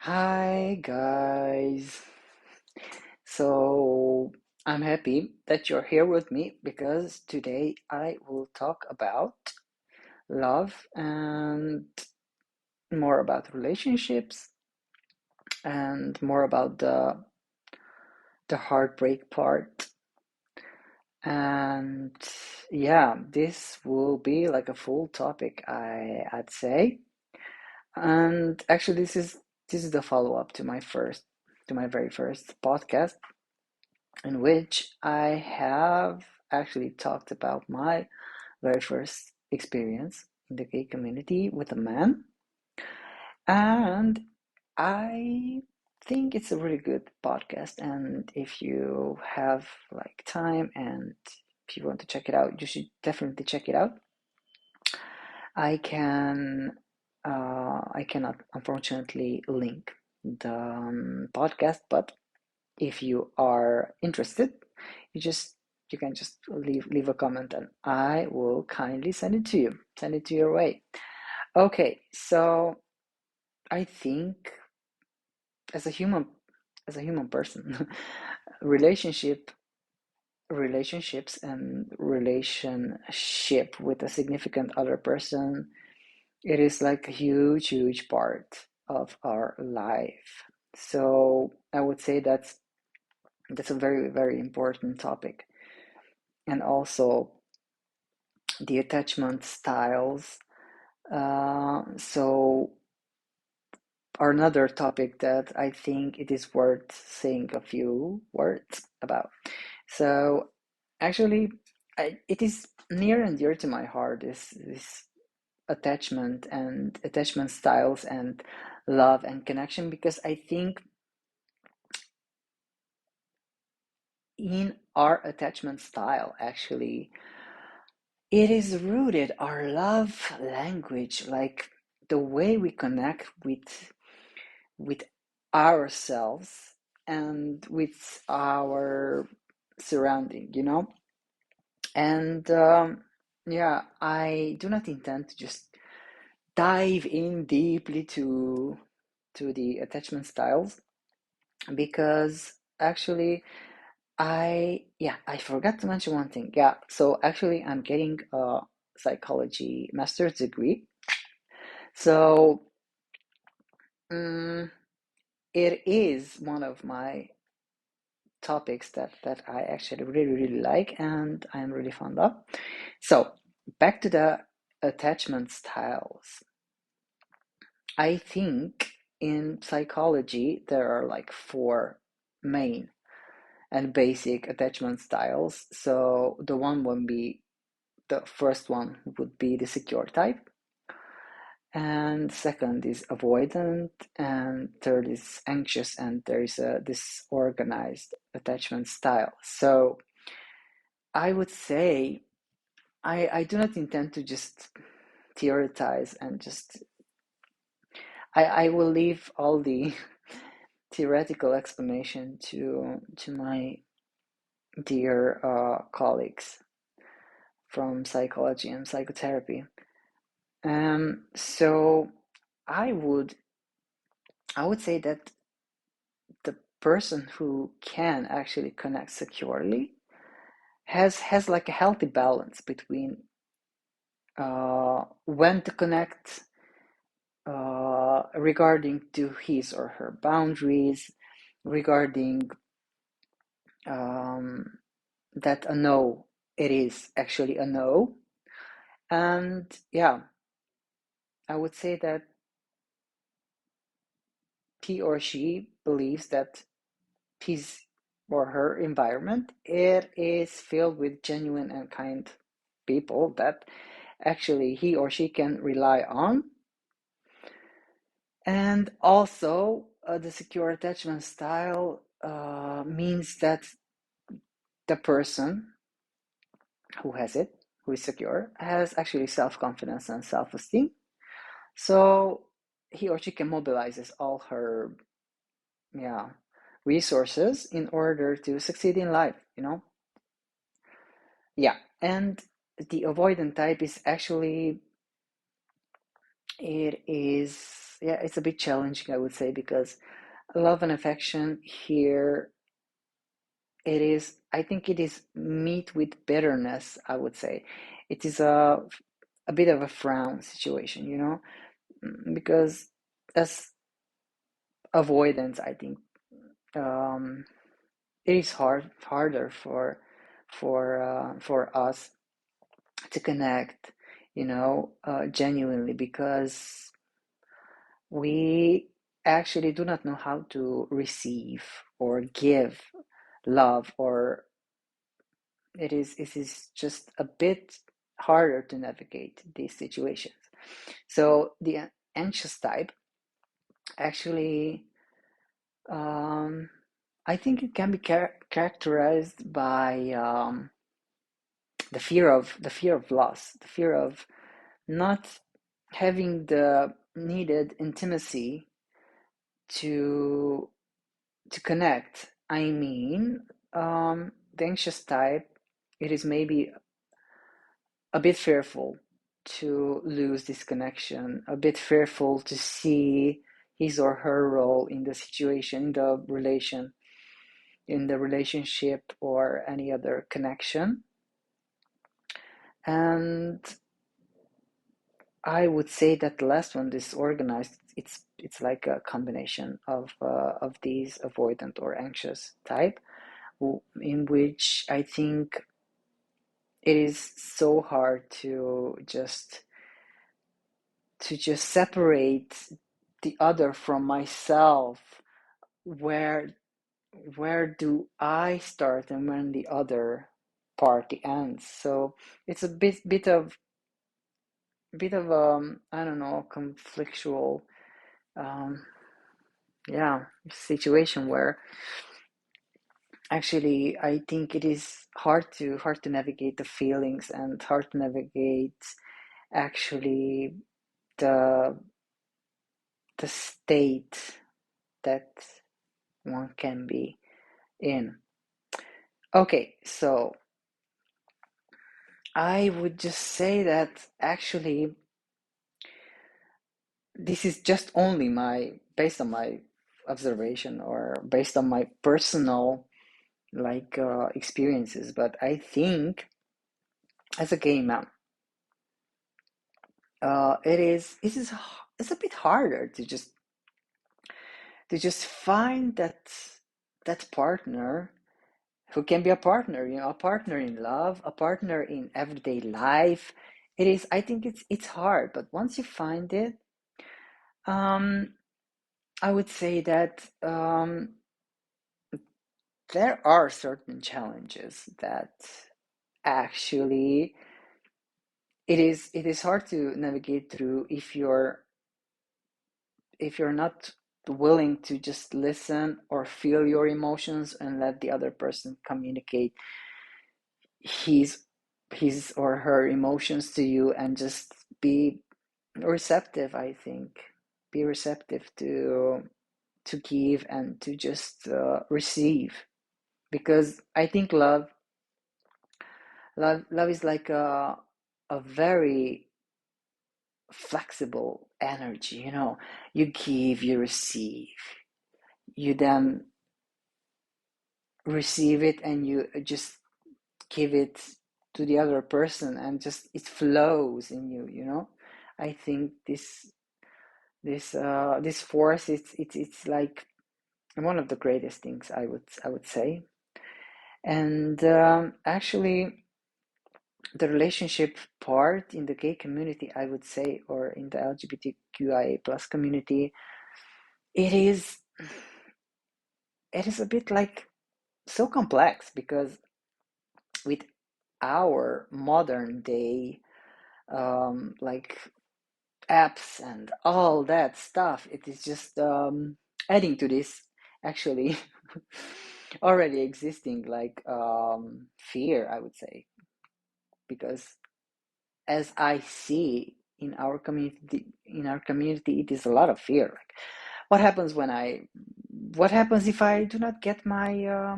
Hi guys. So I'm happy that you're here with me because today I will talk about love and more about relationships and more about the heartbreak part. And yeah, this will be like a full topic, I'd say. And actually this is the follow-up to my very first podcast in which I have actually talked about my very first experience in the gay community with a man. And I think it's a really good podcast. And if you have like time and if you want to check it out, you should definitely check it out. I can I cannot unfortunately link the podcast, but if you are interested, you just you can just leave a comment and I will kindly send it to you. Send it to your way. Okay, so I think as a human as a human person, relationship relationships and relationship with a significant other person, it is like a huge part of our life. So I would say that's a very important topic. And also the attachment styles. So another topic that I think it is worth saying a few words about. So actually, it is near and dear to my heart, this attachment and attachment styles and love and connection, because I think in our attachment style, actually, it is rooted our love language, like the way we connect with ourselves and with our surrounding. And yeah, I do not intend to just dive in deeply to the attachment styles because actually I forgot to mention one thing. Yeah, so actually I'm getting a psychology master's degree. So um, it is one of my topics that I actually really like and I'm really fond of. So back to the attachment styles. I think in psychology there are like four main and basic attachment styles. So the first one would be the secure type, and second is avoidant, and third is anxious, and there is a disorganized attachment style. So I would say I do not intend to just theorize and just I will leave all the theoretical explanation to my dear colleagues from psychology and psychotherapy. So I would I would say that the person who can actually connect securely has like a healthy balance between when to connect regarding to his or her boundaries, regarding um, that a no, it is actually a no. And yeah, I would say that he or she believes that his or her environment it is filled with genuine and kind people that actually he or she can rely on. And also the secure attachment style means that the person who has it, who is secure, has actually self-confidence and self-esteem. So he or she can mobilizes all her yeah resources in order to succeed in life. Yeah, and the avoidant type is actually it is yeah, it's a bit challenging, I would say, because love and affection here, it is, I think it is meet with bitterness, I would say. It is a bit of a frown situation, you know, because as avoidance, I think um, it is harder for us to connect, you know, genuinely, because we actually do not know how to receive or give love, or it is just a bit harder to navigate these situations. So the anxious type actually, um, I think it can be characterized by the fear of loss, the fear of not having the needed intimacy to connect. I mean, the anxious type, it is maybe a bit fearful to lose this connection, a bit fearful to see his or her role in the situation, in the relationship or any other connection. And I would say that the last one, this organized, it's like a combination of these avoidant or anxious type, in which I think it is so hard to just separate the other from myself. Where where do I start and when the other party ends? So it's a bit of I don't know, conflictual, um yeah, situation where actually I think it is hard to navigate the feelings, and hard to navigate actually the the state that one can be in. Okay, so I would just say that actually this is just only my based on my observation, or based on my personal like experiences, but I think as a gay man, it's a bit harder to just find that partner who can be a partner, you know, a partner in love, a partner in everyday life. I think it's hard, but once you find it, um, I would say that there are certain challenges that actually it is hard to navigate through if you're not willing to just listen or feel your emotions and let the other person communicate his his or her emotions to you, and just be receptive. I think be receptive to give and to just receive, because I think love is like a very flexible energy, you know. You give, you receive, you then receive it, and you just give it to the other person, and just it flows in you, you know. I think this force, it's like one of the greatest things, I would say. And actually, the relationship part in the gay community, I would say, or in the LGBTQIA plus community, it is it is a bit like so complex, because with our modern day like apps and all that stuff, it is just adding to this actually already existing like fear, I would say, because as I see in our community, it is a lot of fear. Like, what happens when I, what happens if I do not get my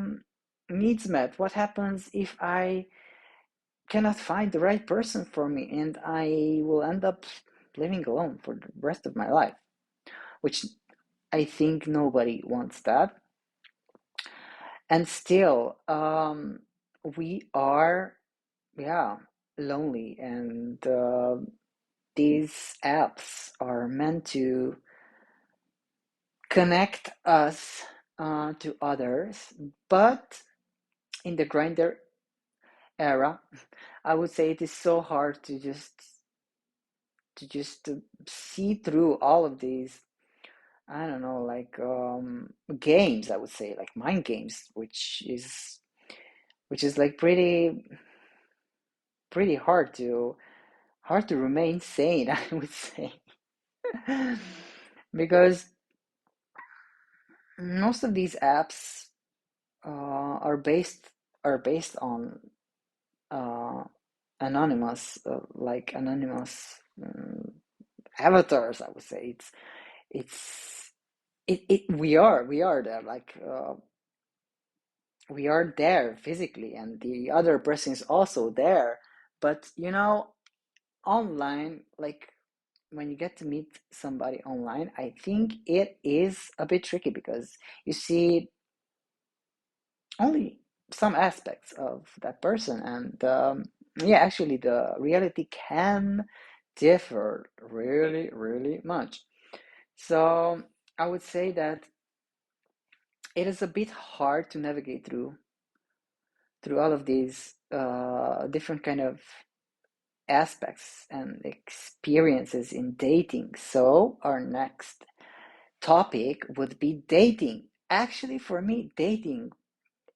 needs met? What happens if I cannot find the right person for me and I will end up living alone for the rest of my life? which I think nobody wants that. And still, we are, yeah, lonely, and these apps are meant to connect us to others, but in the grinder era, I would say it is so hard to see through all of these. I don't know, like games. I would say like mind games, which is like pretty hard to remain sane. I would say because most of these apps are based on uh, anonymous avatars. I would say it's we are there, like we are there physically, and the other person is also there. But online, like when you get to meet somebody online, I think it is a bit tricky because you see only some aspects of that person, and yeah, actually the reality can differ really, really much. So I would say that it is a bit hard to navigate through all of these different kind of aspects and experiences in dating. So our next topic would be dating. Actually, for me, dating,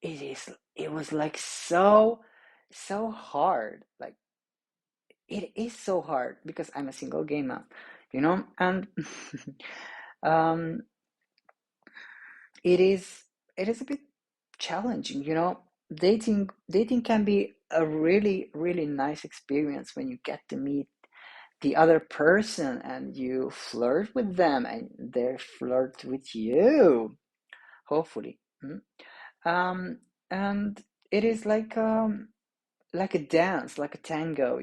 it was like so hard. Like it is so hard because I'm a single gay man, and um, it is it is a bit challenging. Dating can be a really, really nice experience when you get to meet the other person and you flirt with them and they flirt with you, hopefully. Um, and it is like a dance, like a tango,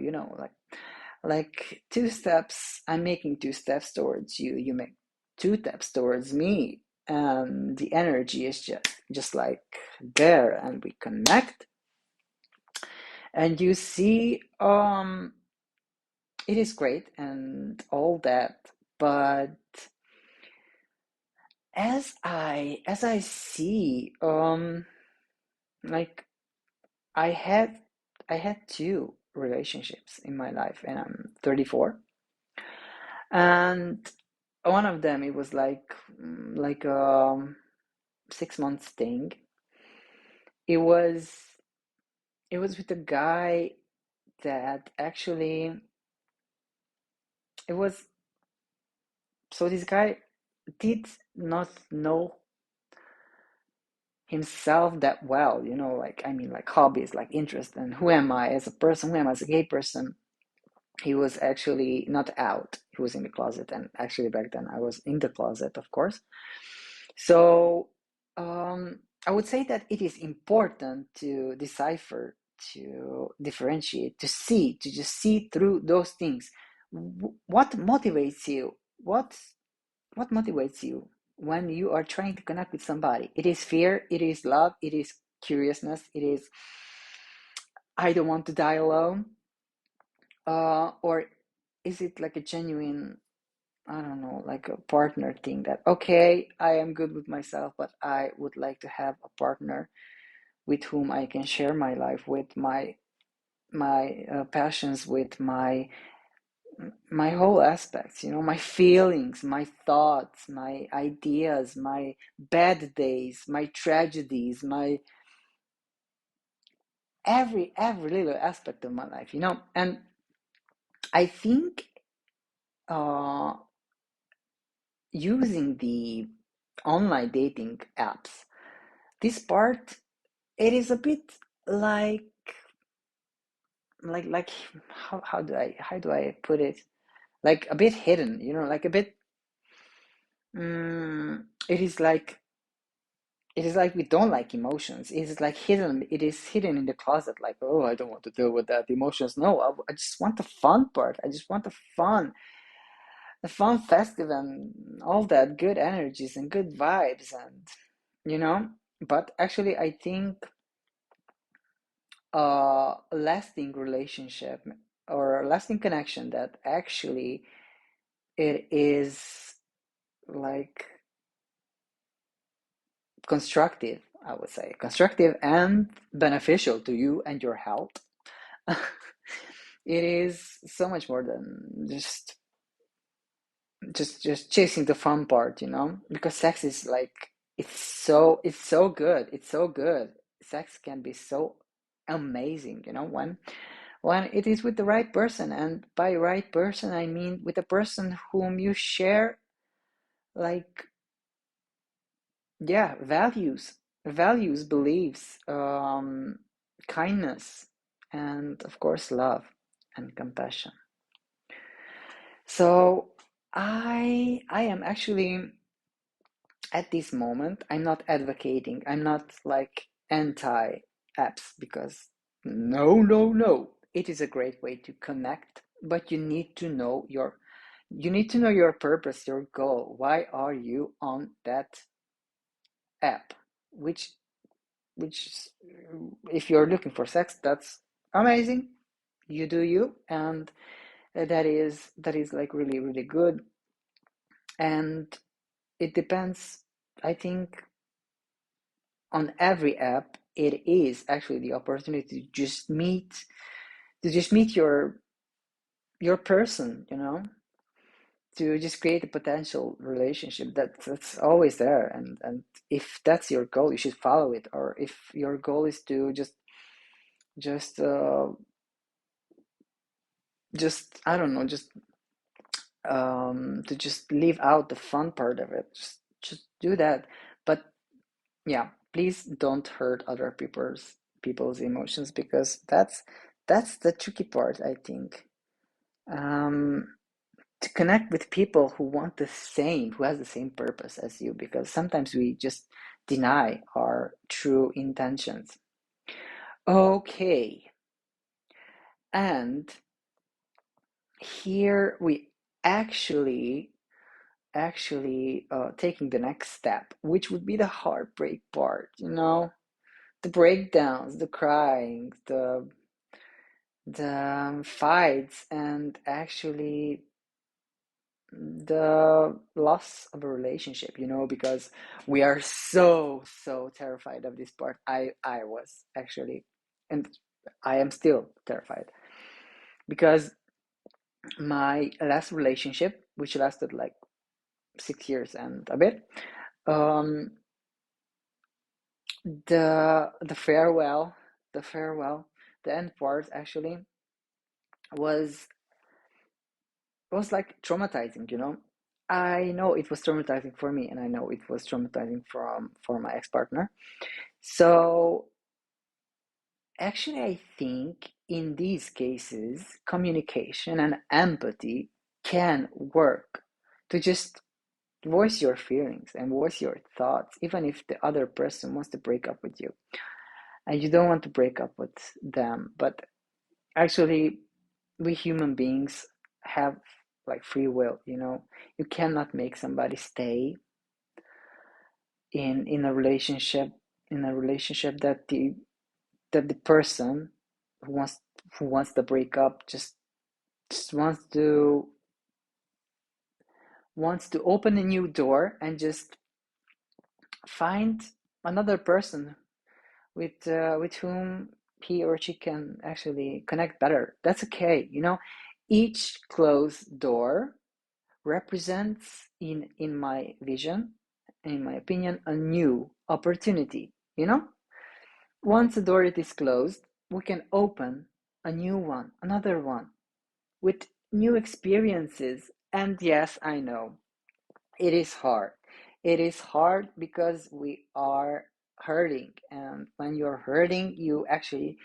like two steps. I'm making two steps towards you. You make two steps towards me, and the energy is just like there, and we connect. And you see, it is great and all that, but as I see, like I had I had two relationships in my life, and I'm 34, and one of them, it was like 6 months thing. It was it was with a guy that actually it was so this guy did not know himself that well, like I mean, like hobbies, like interest, and who am I as a person, who am I as a gay person. He was actually not out. He was in the closet, and actually back then I was in the closet, of course. So I would say that it is important to decipher, to differentiate, to just see through those things. What motivates you? What motivates you when you are trying to connect with somebody? It is fear, it is love, it is curiousness, it is I don't want to die alone, or is it like a genuine, I don't know, like a partner thing that, okay, I am good with myself, but I would like to have a partner with whom I can share my life with, my passions, with my whole aspects, my feelings, my thoughts, my ideas, my bad days, my tragedies, my every little aspect of my life, and I think uh using the online dating apps, this part, it is a bit like like how do I put it, like a bit hidden, like a bit, it is like we don't like emotions. It is like hidden. It is hidden in the closet. Like, oh, I don't want to deal with that emotions. No, I just want the fun part. I just want the fun. a fun festive and all that good energies and good vibes and you know. But actually, I think a lasting relationship or a lasting connection that actually it is like constructive, I would say, constructive and beneficial to you and your health. It is so much more than just chasing the fun part, you know? Because sex is like it's so good. It's so good. Sex can be so amazing, you know, when it is with the right person. And by right person, I mean with a person whom you share like yeah, values, beliefs, kindness, and of course love and compassion. So I am actually at this moment, I'm not advocating, I'm not like anti apps because no, no, no. It is a great way to connect, but you need to know your purpose, your goal. Why are you on that app? Which which if you're looking for sex, that's amazing. You do you, and that is like really, really good. And it depends, I think, on every app. It is actually the opportunity to just meet your person, you know, to just create a potential relationship that's always there. And if that's your goal, you should follow it. Or if your goal is to just I don't know, just to just leave out the fun part of it, just do that. But yeah, please don't hurt other people's emotions, because that's the tricky part, I think. um to connect with people who has the same purpose as you, because sometimes we just deny our true intentions. Okay, and here we actually taking the next step, which would be the heartbreak part, you know, the breakdowns, the crying, the fights, and actually the loss of a relationship, you know, because we are so terrified of this part. I was actually, and I am still terrified, because my last relationship, which lasted like 6 years and a bit, um the farewell, the farewell, the end part actually was was like traumatizing, you know. I know it was traumatizing for me, and I know it was traumatizing for my ex-partner. So actually, I think in these cases, communication and empathy can work to just voice your feelings and voice your thoughts, even if the other person wants to break up with you and you don't want to break up with them. But actually, we human beings have like free will, you know. You cannot make somebody stay in a relationship, that the person who wants the breakup just wants to open a new door and just find another person with whom he or she can actually connect better. That's okay, you know. Each closed door represents, in my vision, in my opinion, a new opportunity, you know. Once the door is closed, we can open a new one, another one, with new experiences. And yes, I know it is hard. It is hard because we are hurting, and when you're hurting, you actually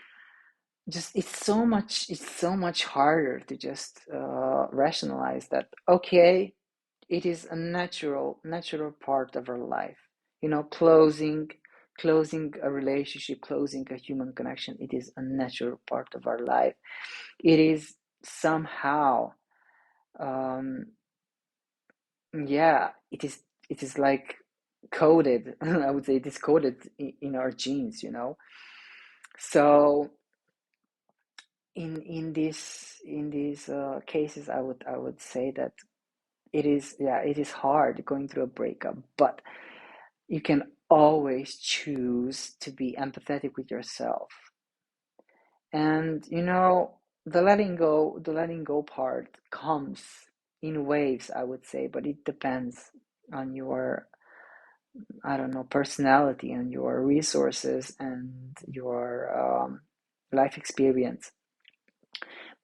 just it's so much harder to just rationalize that, okay, it is a natural part of our life, you know. Closing a relationship, closing a human connection, it is a natural part of our life. It is somehow um Yeah, it is like coded. I would say it is coded in our genes, you know. So in these cases, I would say that it is hard going through a breakup, but you can always choose to be empathetic with yourself. And the letting go part comes in waves, I would say, but it depends on your, I don't know, personality and your resources and your life experience.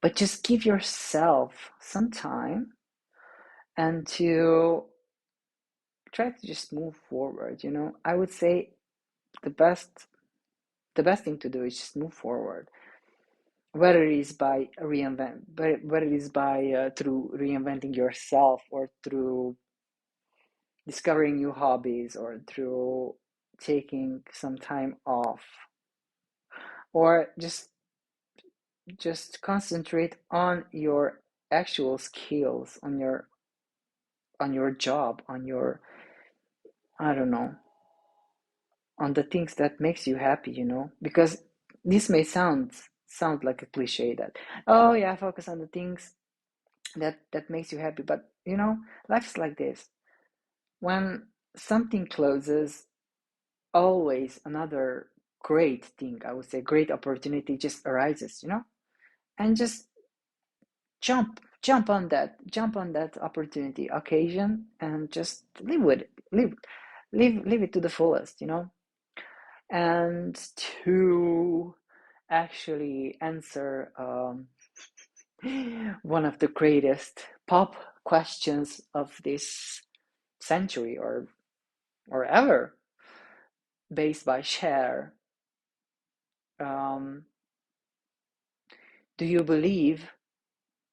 But just give yourself some time and to try to just move forward. I would say the best the best thing to do is just move forward, whether it is by reinvent, whether it is by through reinventing yourself, or through discovering new hobbies, or through taking some time off, or just concentrate on your actual skills, on your job, on your, I don't know, on the things that makes you happy, because this may sound like a cliche that, oh yeah, focus on the things that makes you happy, but life is like this. When something closes, always another great thing, I would say, great opportunity just arises, and just jump on that opportunity, occasion, and just live with it, live it to the fullest, and to actually answer one of the greatest pop questions of this century, or ever, based by Cher. um, do you believe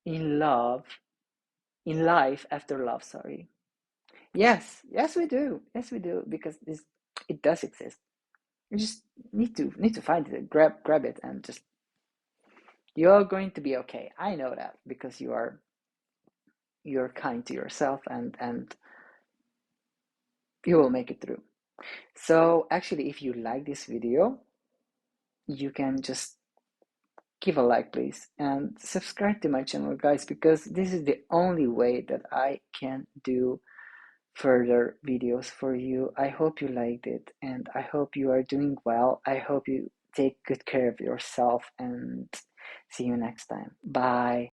in love, in life after love? Sorry. Yes, yes, we do. Yes, we do, because it does exist. You just need to find it, grab it, and just, you're going to be okay. I know that, because you're kind to yourself, and you will make it through. So actually, if you like this video, you can just give a like, please, and subscribe to my channel, guys, because this is the only way that I can do further videos for you. I hope you liked it, and I hope you are doing well. I hope you take good care of yourself, and see you next time. Bye.